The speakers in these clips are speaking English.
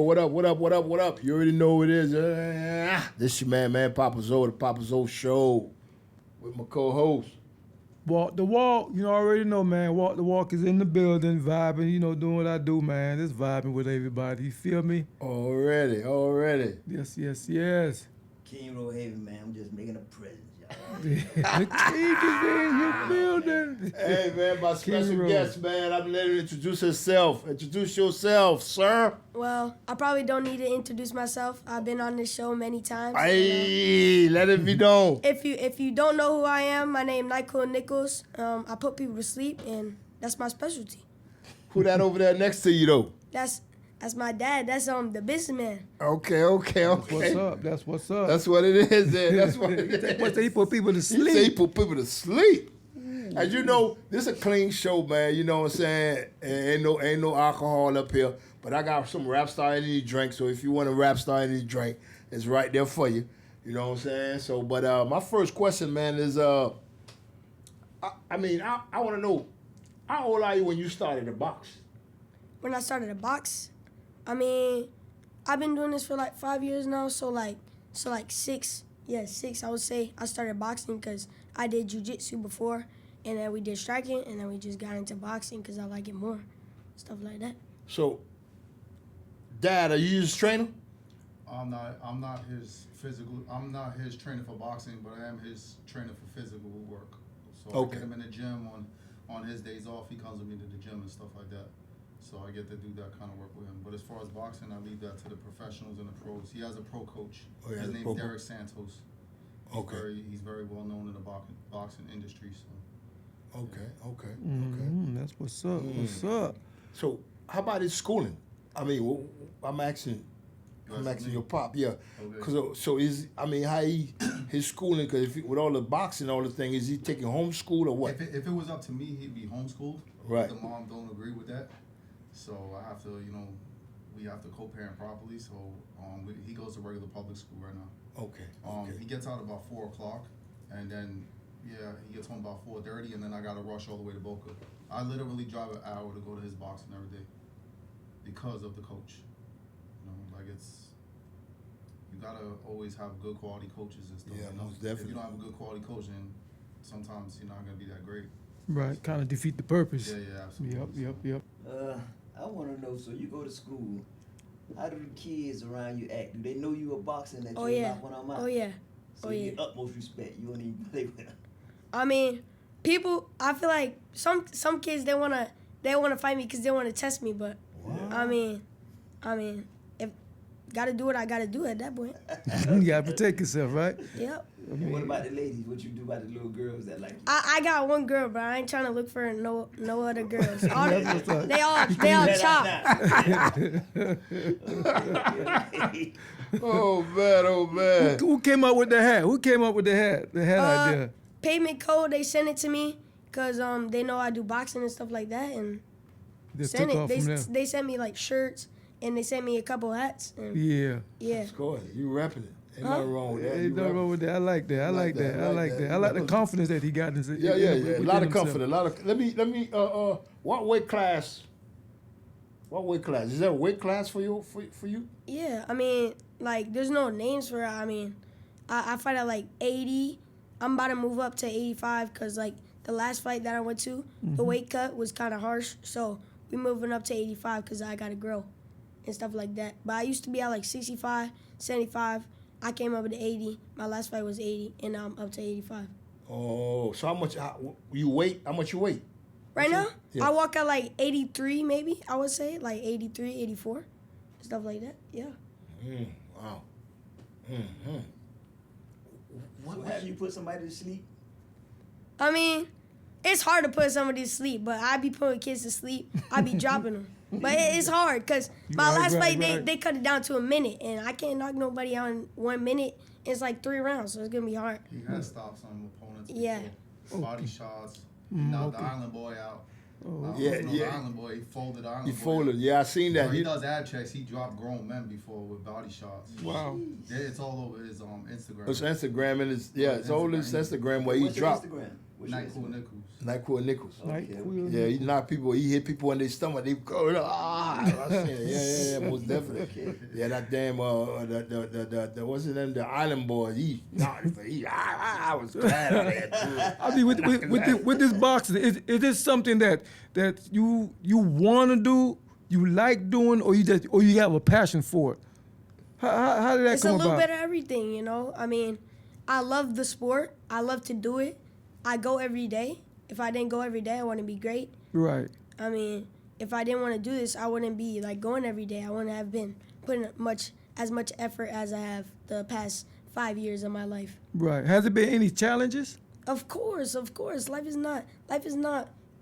What up, what up, what up, what up? You already know who it is. This your man, PapaZoe, the PapaZoe Show with my co-host. Walk the walk, you already know, man. Walk the walk is in the building, vibing, doing what I do, man. Just vibing with everybody. You feel me? Already. Yes. King Rohaven, man. I'm just making a present, y'all. The king is in your building. Hey, man, my special King guest, man. I'm letting her introduce herself. Introduce yourself, sir. Well, I probably don't need to introduce myself. I've been on this show many times. Hey, let it be known. If you don't know who I am, my name Nyquil Nickelz. I put people to sleep, and that's my specialty. Who that over there next to you, though? That's my dad. That's the businessman. Okay. That's what's up. That's what it is, then. That's what it is. What's he put people to He sleep? say he put people to sleep. As you know, this is a clean show, man. You know what I'm saying? Ain't no alcohol up here. But I got some rap star energy drink, so if you want a rap star energy drink, it's right there for you. You know what I'm saying? So, but my first question, man, is I want to know, how old are you when you started to box? When I started to box, I've been doing this for like 5 years now. So like 6. Yeah, 6. I would say I started boxing because I did jiu-jitsu before, and then we did striking, and then we just got into boxing because I like it more, stuff like that. So, Dad, are you his trainer? I'm not his trainer for boxing, but I am his trainer for physical work. So Okay. I get him in the gym on his days off. He comes with me to the gym and stuff like that. So I get to do that kind of work with him. But as far as boxing, I leave that to the professionals and the pros. He has a pro coach. Oh, His name's pro Derek Santos. He's very well known in the boxing industry. So. Okay. That's what's up. What's up? So, how about his schooling? I'm asking your pop, yeah. Okay. So how his schooling? Because with all the boxing, all the thing, is he taking homeschool or what? If it was up to me, he'd be homeschooled. Right. The mom don't agree with that, so I have to, we have to co-parent properly. So he goes to regular public school right now. Okay. He gets out about 4:00, and then he gets home about 4:30, and then I gotta rush all the way to Boca. I literally drive an hour to go to his boxing every day because of the coach. You gotta always have good quality coaches and stuff. Yeah, most definitely. If you don't have a good quality coach, then sometimes you're not gonna be that great. Right, kind of defeat the purpose. Yeah, absolutely. Yep. I want to know, so you go to school, how do the kids around you act? Do they know you a boxer and that Oh you yeah. knock one of them out? Oh yeah. So you get utmost respect. You don't even play with them. People. I feel like some kids they wanna fight me because they wanna test me, but Wow. if gotta do what I gotta do at that point. You gotta protect yourself, right? Yep. And what about the ladies? What you do about the little girls that like you? I got one girl, but I ain't trying to look for no other girls. They all Let chop. out now. Oh man. Who came up with the hat? The hat idea. Payment code. They sent it to me because they know I do boxing and stuff like that, and Just sent took it. off from there. They sent me like shirts, and they sent me a couple hats. And Yeah. Of course, you repping it. Ain't nothing wrong with that. Ain't nothing wrong with that. I like that. I like the confidence that he got in his. Yeah. A lot of confidence. Let me. What weight class? Is there a weight class for you? For you? Yeah, there's no names for it. I fight at like 80. I'm about to move up to 85 because like the last fight that I went to, the weight cut was kind of harsh. So we moving up to 85 because I got to grow and stuff like that. But I used to be at like 65, 75. I came up to 80. My last fight was 80, and now I'm up to 85. Oh, so how much you weight? How much you weight? Right now, Yeah. I walk at like 83 maybe, I would say. Like 83, 84, stuff like that. Yeah. Wow. So have you put somebody to sleep? It's hard to put somebody to sleep, but I be putting kids to sleep. I be dropping them. But it's hard because my last fight, they cut it down to a minute, and I can't knock nobody out in 1 minute. It's like 3 rounds, so it's going to be hard. He has stopped some opponents. Yeah. Before. Body shots. He knocked the Island Boy out. Yeah. The Island Boy. He folded the Island He Boy. folded. Yeah, I seen that. He does ab checks. He dropped grown men before with body shots. Wow. Yeah, it's all over his Instagram. It's Instagram and it's all this Instagram where he What's your dropped. Instagram? Nyquil Nickelz. Nyquil Nickelz. Nyquil. Yeah, he knock people. He hit people in their stomach. They go, I seen it. Yeah, most definitely. Yeah, that damn the what's his name? The Island Boy. He knocked me. I was glad of that too. I mean, with this boxing, is this something that you want to do, you like doing, or you have a passion for it? How did that It's come a little about? bit of everything, you know. I mean, I love the sport. I love to do it. I go every day. If I didn't go every day, I wouldn't be great. Right. I mean, if I didn't want to do this, I wouldn't be like going every day. I wouldn't have been putting as much effort as I have the past 5 years of my life. Right. Has there been any challenges? Of course. Life is not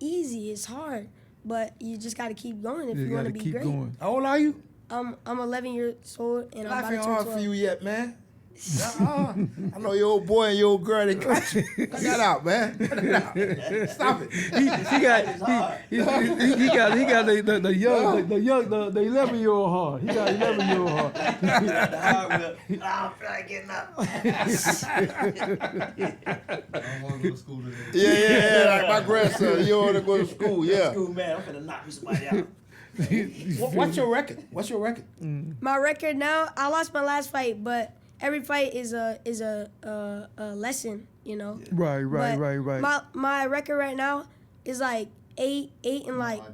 easy. It's hard, but you just got to keep going if you want to gotta be keep great. going. How old are you? I'm 11 years old and I'm Life about to ain't turn hard 12. for you yet, man. I know your old boy and your old girl, they got you. Cut that out, man. Cut it out. Stop it. He got the 11-year-old heart. He got 11-year-old heart. The hard way. I don't feel like getting up. I don't want to go to school today. Yeah. Like my grandson, you ought to go to school, yeah. School, man, I'm finna knock somebody out. What's your record? What's your record? My record now, I lost my last fight, but every fight is a lesson, you know. Right. But my record right now is like 8 and like I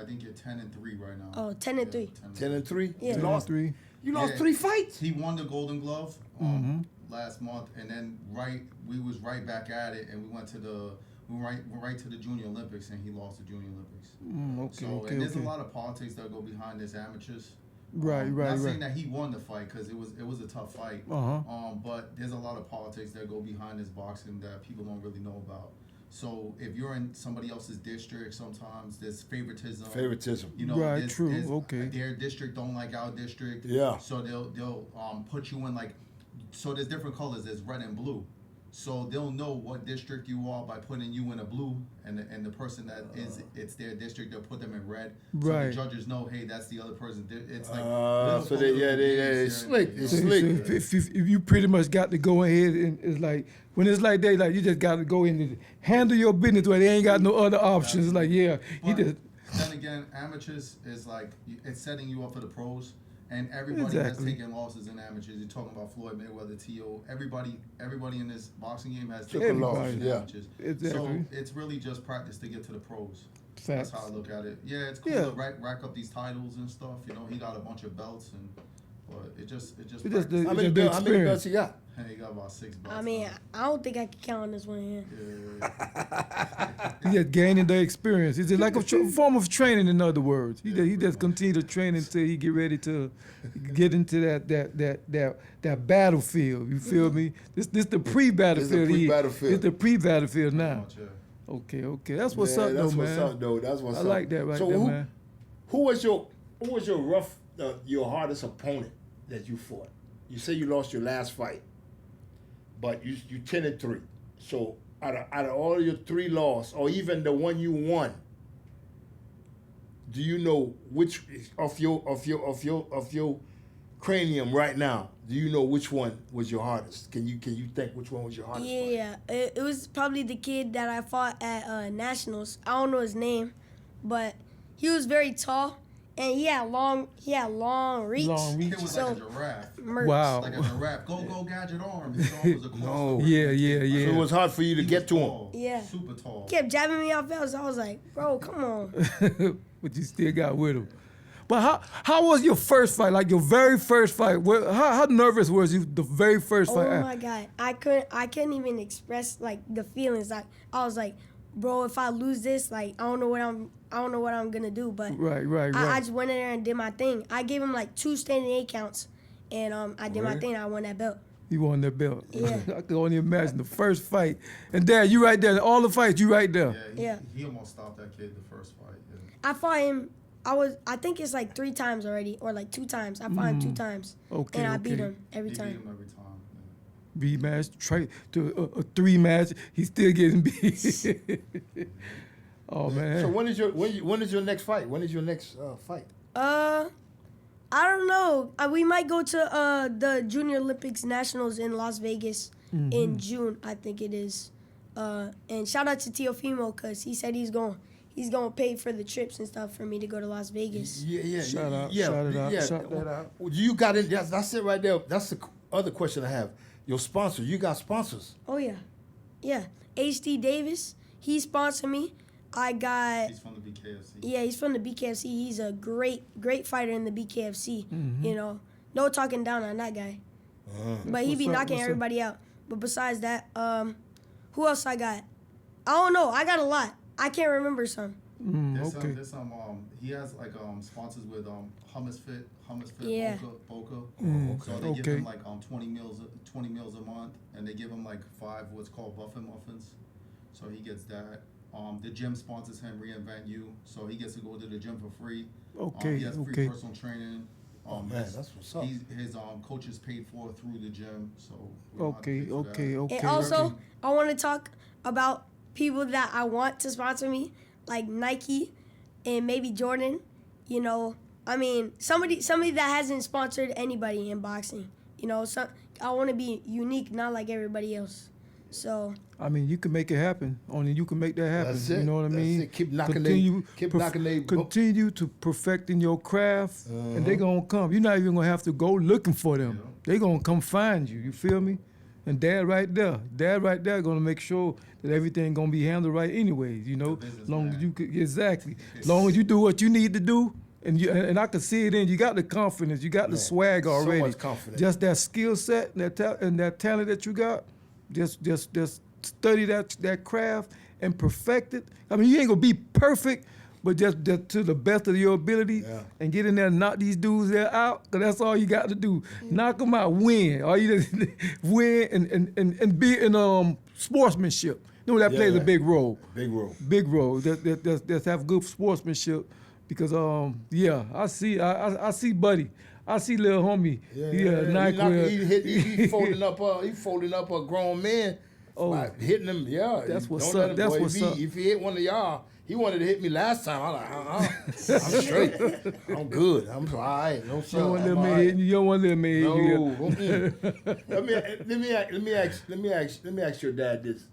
think you're 10-3 right now. Oh, 10-3. 10-3? Yeah. You lost 3. You lost Yeah. 3 fights? He won the Golden Glove last month, and then we was right back at it, and we went right to the Junior Olympics, and he lost the Junior Olympics. And there's a lot of politics that go behind this amateurs. Not saying that he won the fight because it was a tough fight. But there's a lot of politics that go behind this boxing that people don't really know about. So if you're in somebody else's district, sometimes there's favoritism. You know, Right, there's, true, there's- okay. Their district don't like our district. Yeah. So they'll put you in like, so there's different colors. There's red and blue. So they'll know what district you are by putting you in a blue, and the person that it's their district, they'll put them in red. So Right. the judges know, hey, that's the other person. It's like So they slick. They So slick. if you pretty much got to go ahead and it's like when it's like that, like you just got to go in and handle your business where they ain't got no other options. It's like he But just then again, amateurs is like it's setting you up for the pros, and everybody Exactly. has taken losses in amateurs. You're talking about Floyd Mayweather, T.O. Everybody in this boxing game has taken Everybody, losses in yeah. amateurs. Exactly. So it's really just practice to get to the pros. Facts. That's how I look at it. Yeah, it's cool Yeah. to rack up these titles and stuff. You know, he got a bunch of belts, but it just It's just practice. the- How many experience. belts you got? And he got about 6 belts. I mean, now. I don't think I can count on this one hand. He just gaining the experience. It's like a form of training, in other words. He just continue to train until he get ready to get into that battlefield. You feel me? This the pre-battlefield. pre-battlefield. It's the pre-battlefield Pretty now. much, yeah. Okay. That's what's Yeah, up, that's though, what's man. up, though. That's what's I up. like that right So there, who, man. Who was your your hardest opponent that you fought? You say you lost your last fight, but you 10-3. So out of all your 3 losses, or even the one you won, do you know which of your cranium right now? Do you know which one was your hardest? Can you think which one was your hardest? fight? Yeah, it was probably the kid that I fought at Nationals. I don't know his name, but he was very tall and he had long reach. Long reach. It was So- like a giraffe. Merch. Wow. Like a giraffe. Go gadget arm. His arm was across No. the Yeah. So it was hard for you to He get was to him. tall, Yeah. Super tall. Kept jabbing me off balance. I was like, bro, come on. But you still got with him. But how was your first fight? Like your very first fight? How nervous was you the very first fight? Oh my God, I couldn't even express like the feelings. Like I was like, bro, if I lose this, like I don't know what I'm gonna do. But Right. I just went in there and did my thing. I gave him like 2 standing 8 counts, and I did my Word. thing. I won that belt. You won that belt. Yeah. I can only imagine the first fight. And Dad, you right there. All the fights, you right there. Yeah, Yeah. he almost stopped that kid the first fight. Yeah. I fought him. I think it's like 3 times already, or like 2 times. I fought him 2 times, Okay, and I beat okay. him every He beat time. him every time. Yeah. Rematch, try to a 3 match. He's still getting beat. Oh man. So when is your next fight? When is your next fight? I don't know. We might go to the Junior Olympics Nationals in Las Vegas in June. I think it is. And shout out to Teofimo because he said he's going to pay for the trips and stuff for me to go to Las Vegas. Shout that out. Well, you got it. That's it right there. That's the other question I have. Your sponsor. You got sponsors. Oh yeah. HD Davis, he sponsored me. I got. He's from the BKFC. Yeah, he's from the BKFC. He's a great fighter in the BKFC. Mm-hmm. You know, no talking down on that guy. But he be knocking everybody out. But besides that, who else I got? I don't know. I got a lot. I can't remember some. There's some he has like sponsors with Hummus Fit, Yeah. Boca. Okay. So they give him like 20 meals a month, and they give him like 5 what's called buffet muffins. So he gets that. The gym sponsors him, Reinvent You, so he gets to go to the gym for free. He has free personal training. Man, that's what's up. His coach is paid for through the gym, so Okay. And also, I want to talk about people that I want to sponsor me, like Nike and maybe Jordan. You know, I mean, somebody that hasn't sponsored anybody in boxing. You know, I want to be unique, not like everybody else. So I mean, you can make it happen. Only you can make that happen. That's it. You know what I mean? That's it. Keep knocking Continue to perfecting your craft, and they're gonna come. You're not even gonna have to go looking for them. They're gonna come find you. You feel me? And Dad right there gonna make sure that everything gonna be handled right anyways. You know, long as you could, exactly. Long as you do what you need to do. And I can see it in you. Got the confidence, you got the swag already. So much confidence. Just that skill set and that talent that you got. Just study that craft and perfect it. I mean, you ain't gonna be perfect, but just to the best of your ability, and get in there and knock these dudes there out. Cause that's all you got to do. Knock them out, win. All you just win and be in sportsmanship. You know that plays a big role. Big role. Just have good sportsmanship. Because I see Buddy. I see little homie. Nyquil. He folding up a grown man. By hitting him. Yeah, that's what's up. That's what's up. If he hit one of y'all, he wanted to hit me last time. I'm like, I'm straight. I'm good. I'm all right. No, you don't want to let me hit you. Let me ask your dad this.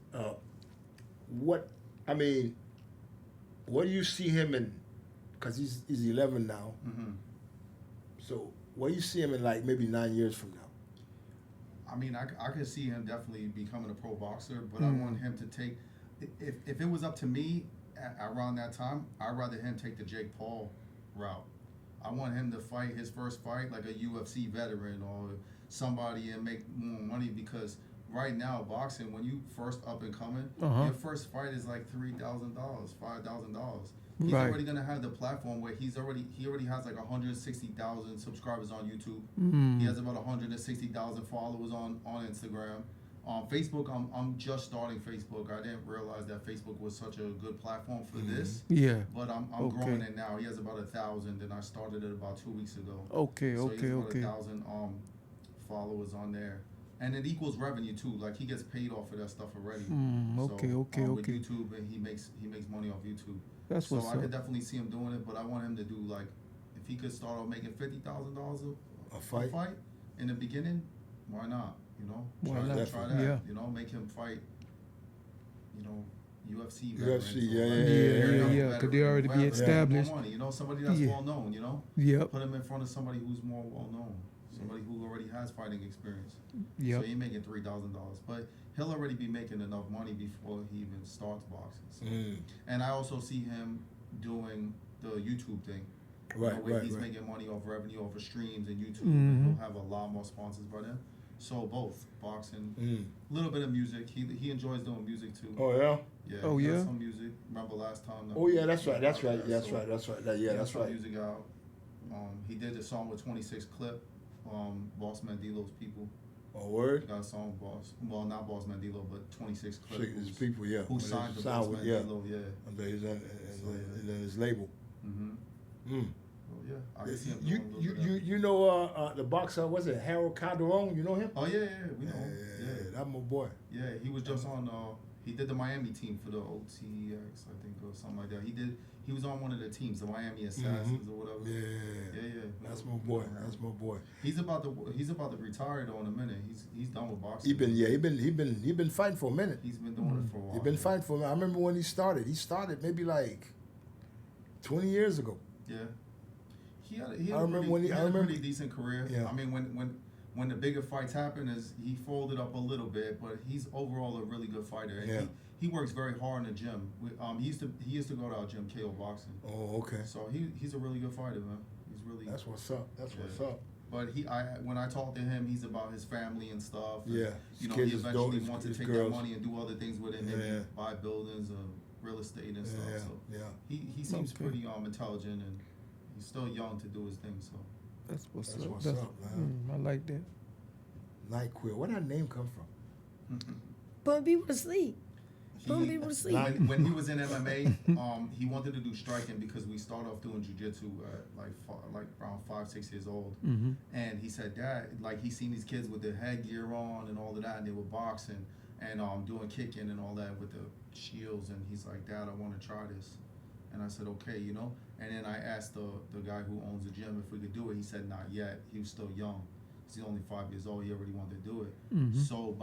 What do you see him in? Because he's 11 now. Mm-hmm. So what do you see him in like maybe 9 years from now? I mean, I could see him definitely becoming a pro boxer, but I want him to take. If it was up to me around that time, I'd rather him take the Jake Paul route. I want him to fight his first fight like a UFC veteran or somebody and make more money, because right now boxing, when you first up and coming, your first fight is like $3,000, $5,000. He's already gonna have the platform where he already has like 160,000 subscribers on YouTube. He has about 160,000 followers on Instagram. Facebook, I'm just starting Facebook. I didn't realize that Facebook was such a good platform for this. Yeah. But I'm growing it now. He has about 1,000, and I started it about 2 weeks ago. So he has about 1,000 followers on there. And it equals revenue too. Like, he gets paid off for that stuff already. With YouTube, and he makes money off YouTube. That's what's so up. I could definitely see him doing it, but I want him to do, like, if he could start off making $50,000 a fight in the beginning, why not? You know, why not? Try that. Yeah. You know, make him fight. You know, UFC. Because they already be established. More money, you know, somebody that's well known. You know, put him in front of somebody who's more well known, somebody who already has fighting experience. So he ain't making $3,000, but he'll already be making enough money before he even starts boxing. So. And I also see him doing the YouTube thing. He's making money off revenue off of streams and YouTube. And he'll have a lot more sponsors by then. So both boxing, a little bit of music. He enjoys doing music too. Oh yeah. Yeah. Oh yeah. Some music. Remember last time? That's right. That's right. That's right. Music out. He did a song with 26 Clip. Boss Mandilo's people. Oh, word? He got a song with not Boss Mandilo, but 26 Clip. His people, yeah. Who signed to Boss Mandilo, And his label. Well, yeah, I can see him doing you know the boxer, was it Harold Calderon? You know him? Oh, yeah, we know him. Yeah, that's my boy. Yeah, he was just on, He did the Miami team for the OTX, I think, or something like that. He was on one of the teams, the Miami Assassins or whatever. Yeah. That's my boy. That's my boy. He's about to retire though in a minute. He's done with boxing. He been fighting for a minute. He's been doing it for a while. He been fighting for a minute. I remember when he started. He started maybe like 20 years ago. Yeah. He had a pretty decent career. Yeah. I mean, when the bigger fights happen, he folded up a little bit, but he's overall a really good fighter. And he works very hard in the gym. He used to go to our gym, KO Boxing. Oh, okay. So he's a really good fighter, man. He's really. That's what's up. What's up. But when I talk to him, he's about his family and stuff. And, Yeah. You know, he eventually wants to take that money and do other things with it, maybe buy buildings or real estate and stuff. So he seems pretty intelligent, and he's still young to do his thing. So that's what's up, man. I like that. Nyquil. Where that name come from? Putting people to sleep. Putting people to sleep. When he was in MMA, he wanted to do striking because we started off doing jiu-jitsu at like around 5-6 years old. Mm-hmm. And he said, Dad, like he seen these kids with their headgear on and all of that, and they were boxing and doing kicking and all that with the shields. And he's like, Dad, I want to try this. And I said, okay, you know. And then I asked the guy who owns the gym if we could do it. He said, not yet. He was still young. He's only 5 years old. He already wanted to do it. Mm-hmm. So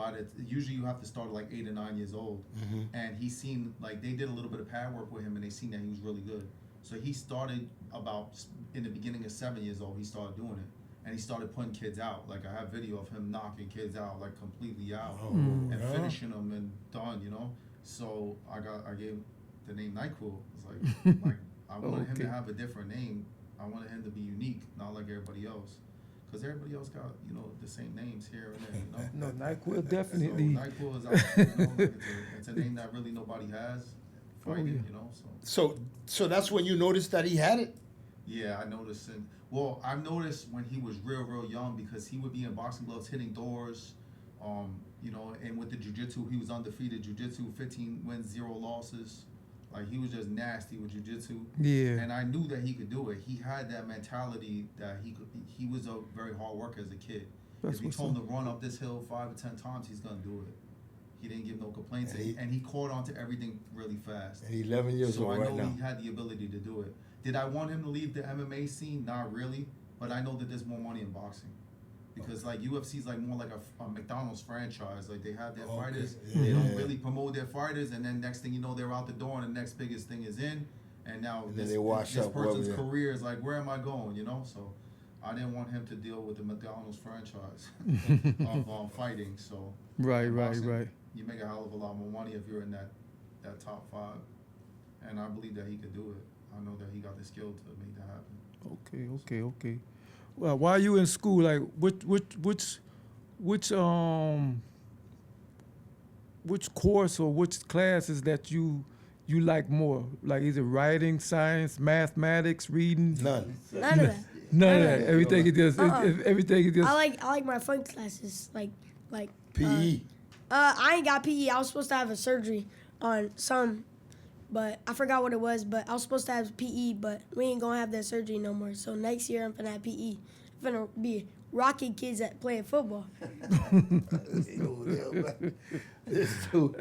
usually you have to start at like 8 or 9 years old. Mm-hmm. And he seen, like, they did a little bit of pad work with him, and they seen that he was really good. So he started about, in the beginning of 7 years old, he started doing it. And he started putting kids out. Like, I have video of him knocking kids out, like, completely out. And finishing them and done, you know? So I gave the name Nyquil. It's like I wanted him to have a different name. I wanted him to be unique, not like everybody else. Because everybody else got, you know, the same names here and there, you know? No, Nyquil definitely. So Nyquil is out, you know, it's a name that really nobody has. Fighting, you know, So that's when you noticed that he had it? Yeah, I noticed. I've noticed when he was real young because he would be in boxing gloves hitting doors, you know, and with the jiu-jitsu, he was undefeated jiu-jitsu, 15 wins, 0 losses. Like, he was just nasty with jiu-jitsu. Yeah. And I knew that he could do it. He had that mentality that he was a very hard worker as a kid. If you told him to run up this hill 5 or 10 times, he's going to do it. He didn't give no complaints. And he caught on to everything really fast. And he's 11 years old right now. So I know he had the ability to do it. Did I want him to leave the MMA scene? Not really. But I know that there's more money in boxing. Because like UFC is like more like a McDonald's franchise. Like, they have their fighters, they don't really promote their fighters, and then next thing you know, they're out the door, and the next biggest thing is in, and now this person's career is like, where am I going? You know, so I didn't want him to deal with the McDonald's franchise of fighting. So right. You make a hell of a lot more money if you're in that top 5, and I believe that he could do it. I know that he got the skill to make that happen. Okay. Well, while you in school, like which course or which classes that you like more? Like, is it writing, science, mathematics, reading? None of that. None of that. Everything is just everything is just. I like my fun classes, like PE. I ain't got PE. I was supposed to have a surgery on some, but I forgot what it was. But I was supposed to have PE, but we ain't gonna have that surgery no more. So next year I'm gonna have PE. I'm gonna be rocking kids at playing football. This two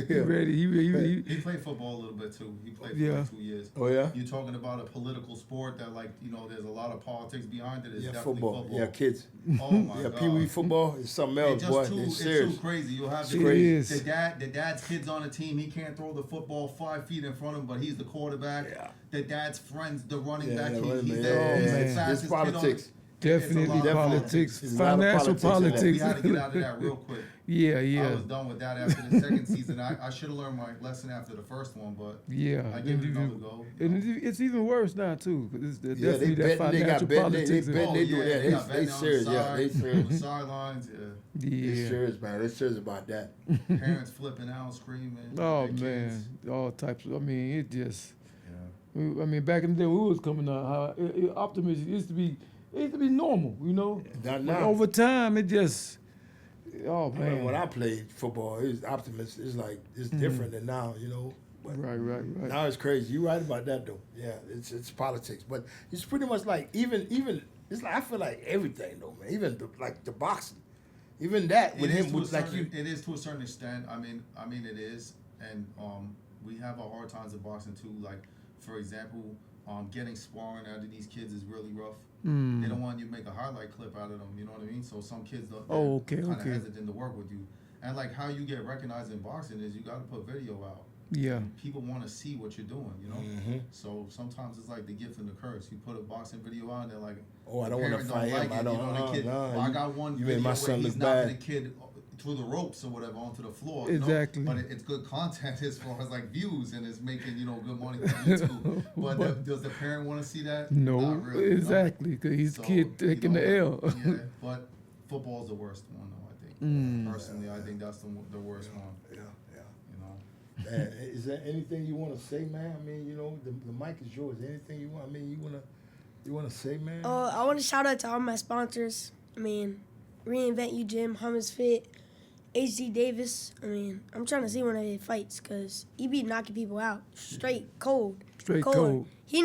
He ready. He played football a little bit too. He played for like 2 years. Oh yeah. You're talking about a political sport that, like, you know, there's a lot of politics behind it. It's definitely football. Yeah, kids. Oh my God. Pee-wee football is something else, boy. It's serious. Too crazy. You'll have the dad's kids on the team. He can't throw the football 5 feet in front of him, but he's the quarterback. Yeah. The dad's friends, the running back. He's the fastest politics. Definitely politics, financial politics. We had to get out of that real quick. Yeah. I was done with that after the second season. I should have learned my lesson after the first one, but I gave it another go. And it's even worse now too. It's definitely they that financial politics. They do that. They serious. They serious. On the sidelines. They serious, man. They serious about that. Parents flipping out, screaming. Oh man, all types. I mean, it just. Yeah. I mean, back in the day when we was coming out, optimism used to be normal, you know. Not but now. over time, it just. Oh man! When I played football, it was optimist. It's like it's different than now, you know. But right. Now it's crazy. You're right about that though. Yeah, it's politics, but it's pretty much like even it's like I feel like everything though, man. Even like the boxing, Even that with It is him, to a was like certain- you. It is to a certain extent. I mean, it is, and we have our hard times in boxing too. Like, for example, getting sparring out of these kids is really rough. Mm. They don't want you to make a highlight clip out of them. You know what I mean? So some kids don't. Okay, Kind of okay. hesitant to work with you. And like how you get recognized in boxing is you got to put video out. Yeah. People want to see what you're doing, you know. Mm-hmm. So sometimes it's like the gift and the curse. You put a boxing video out, and they're like, Oh, I don't want to parent fight him. like I it, don't. you know, the kid, no, I got one you video made my where son he's look knocking bad. a kid through the ropes or whatever onto the floor. You Exactly. know? But it's good content as far as like views, and it's making good money from YouTube. But does the parent want to see that? No, Not really, exactly, because he's So, kid taking the L. Yeah, but football's the worst one, though. I think personally, I think that's the worst one. Yeah, yeah. You know. Man, is there anything you want to say, man? I mean, the mic is yours. Anything you want? I mean, you wanna say, man? I want to shout out to all my sponsors. I mean, Reinvent You Gym, Hummus Fit, HD Davis. I mean, I'm trying to see one of their fights because he be knocking people out straight cold. Straight cold. He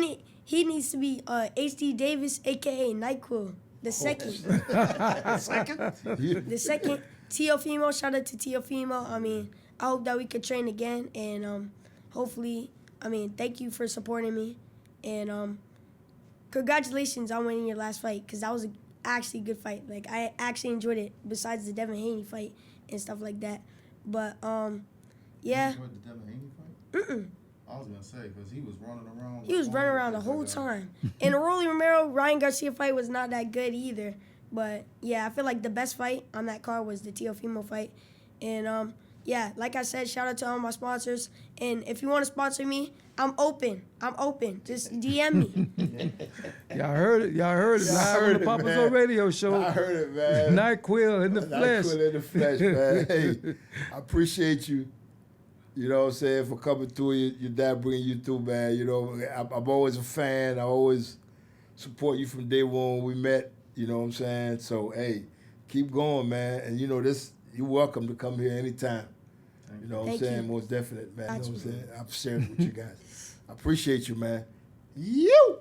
needs to be HD Davis, aka Nyquil, the second. The second. Teofimo, shout out to Teofimo. I mean, I hope that we could train again, and hopefully, I mean, thank you for supporting me, and congratulations on winning your last fight, because that was actually a good fight. Like, I actually enjoyed it, besides the Devin Haney fight and stuff like that. But yeah. You enjoyed the Devin Haney fight? I was gonna say because he was running around. He was running around the whole time. And the Rolly Romero Ryan Garcia fight was not that good either. But yeah, I feel like the best fight on that card was the Teofimo fight. And yeah, like I said, shout out to all my sponsors. And if you want to sponsor me, I'm open. Just DM me. Y'all heard it. Live on the PapaZoe radio show. I heard it, man. Nyquil in the flesh. Nyquil in the flesh, man. Hey, I appreciate you. You know what I'm saying, for coming through. Your dad bringing you through, man. You know, I'm always a fan. I always support you from day one when we met. You know what I'm saying? So, hey, keep going, man. And, you're welcome to come here anytime. You know what I'm saying? Most definite, man. You know what I'm saying? I'm sharing with you guys. I appreciate you, man. You!